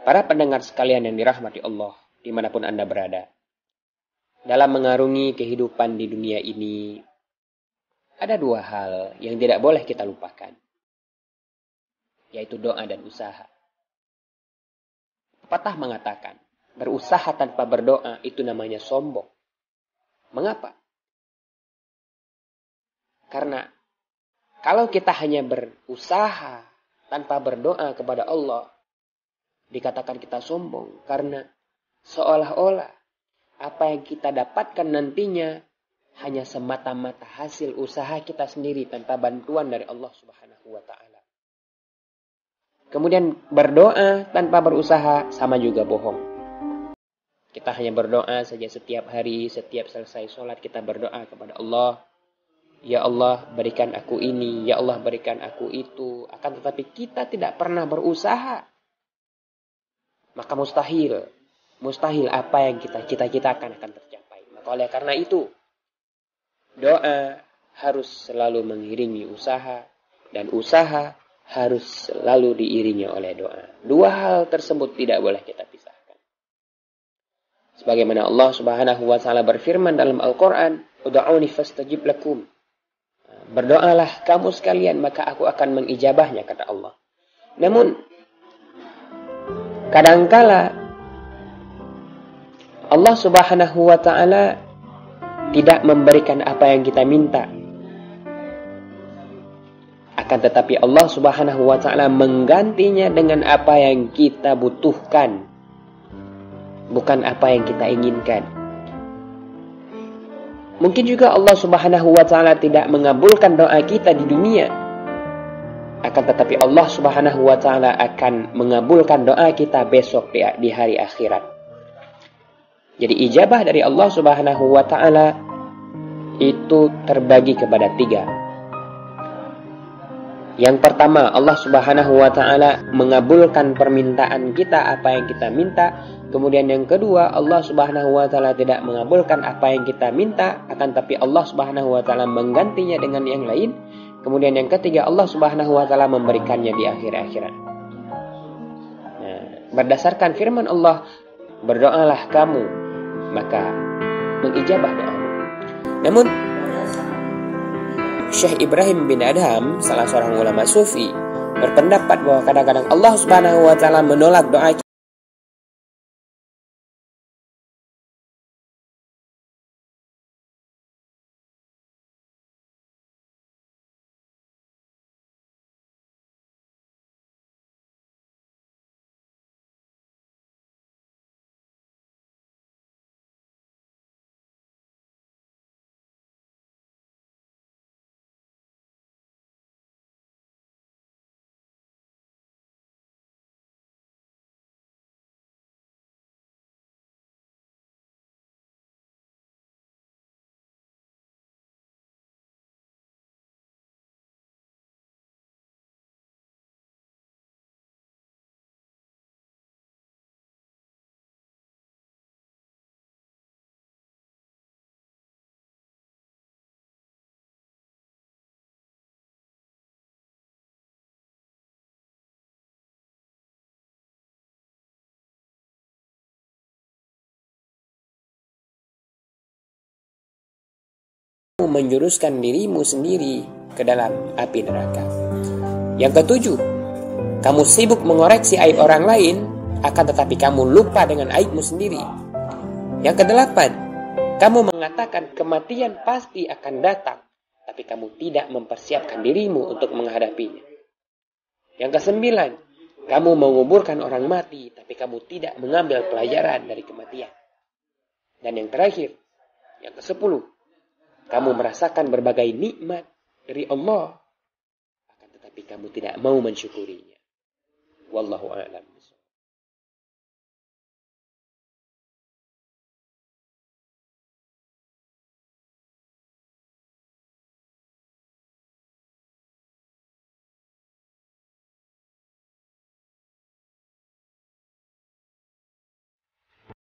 Para pendengar sekalian yang dirahmati Allah, dimanapun Anda berada, dalam mengarungi kehidupan di dunia ini, ada dua hal yang tidak boleh kita lupakan, yaitu doa dan usaha. Pepatah mengatakan, berusaha tanpa berdoa itu namanya sombong. Mengapa? Karena kalau kita hanya berusaha tanpa berdoa kepada Allah, dikatakan kita sombong, karena seolah-olah apa yang kita dapatkan nantinya hanya semata-mata hasil usaha kita sendiri tanpa bantuan dari Allah Subhanahu wa Ta'ala. Kemudian berdoa tanpa berusaha sama juga bohong. Kita hanya berdoa saja setiap hari, setiap selesai sholat kita berdoa kepada Allah. Ya Allah berikan aku ini, ya Allah berikan aku itu. Akan tetapi kita tidak pernah berusaha. Maka mustahil apa yang kita cita-citakan akan tercapai. Maka oleh karena itu, doa harus selalu mengiringi usaha, dan usaha harus selalu diiringi oleh doa. Dua hal tersebut tidak boleh kita pisahkan. Sebagaimana Allah Subhanahu wa Ta'ala berfirman dalam Al-Quran, "Ud'uni fastajib lakum." Berdoalah kamu sekalian, maka aku akan mengijabahnya, kata Allah. Namun kadangkala Allah Subhanahu wa Ta'ala tidak memberikan apa yang kita minta. Akan tetapi Allah Subhanahu wa Ta'ala menggantinya dengan apa yang kita butuhkan, bukan apa yang kita inginkan. Mungkin juga Allah Subhanahu wa Ta'ala tidak mengabulkan doa kita di dunia. Akan tetapi Allah Subhanahu wa Ta'ala akan mengabulkan doa kita besok di hari akhirat. Jadi ijabah dari Allah Subhanahu wa Ta'ala itu terbagi kepada tiga. Yang pertama, Allah Subhanahu wa Ta'ala mengabulkan permintaan kita apa yang kita minta. Kemudian yang kedua, Allah Subhanahu wa Ta'ala tidak mengabulkan apa yang kita minta, akan tapi Allah Subhanahu wa Ta'ala menggantinya dengan yang lain. Kemudian yang ketiga, Allah Subhanahu wa Ta'ala memberikannya di akhir akhirat. Nah, berdasarkan firman Allah, berdoalah kamu, maka mengijabah doamu. Namun Syekh Ibrahim bin Adham, salah seorang ulama sufi, berpendapat bahwa kadang-kadang Allah Subhanahu wa Ta'ala menolak doa kita. Menjuruskan dirimu sendiri ke dalam api neraka. Yang ketujuh, kamu sibuk mengoreksi aib orang lain, akan tetapi kamu lupa dengan aibmu sendiri. Yang kedelapan, kamu mengatakan kematian pasti akan datang, tapi kamu tidak mempersiapkan dirimu untuk menghadapinya. Yang kesembilan, kamu menguburkan orang mati, tapi kamu tidak mengambil pelajaran dari kematian. Dan yang terakhir, yang kesepuluh, kamu merasakan berbagai nikmat dari Allah, akan tetapi kamu tidak mau mensyukurinya. Wallahu a'lam.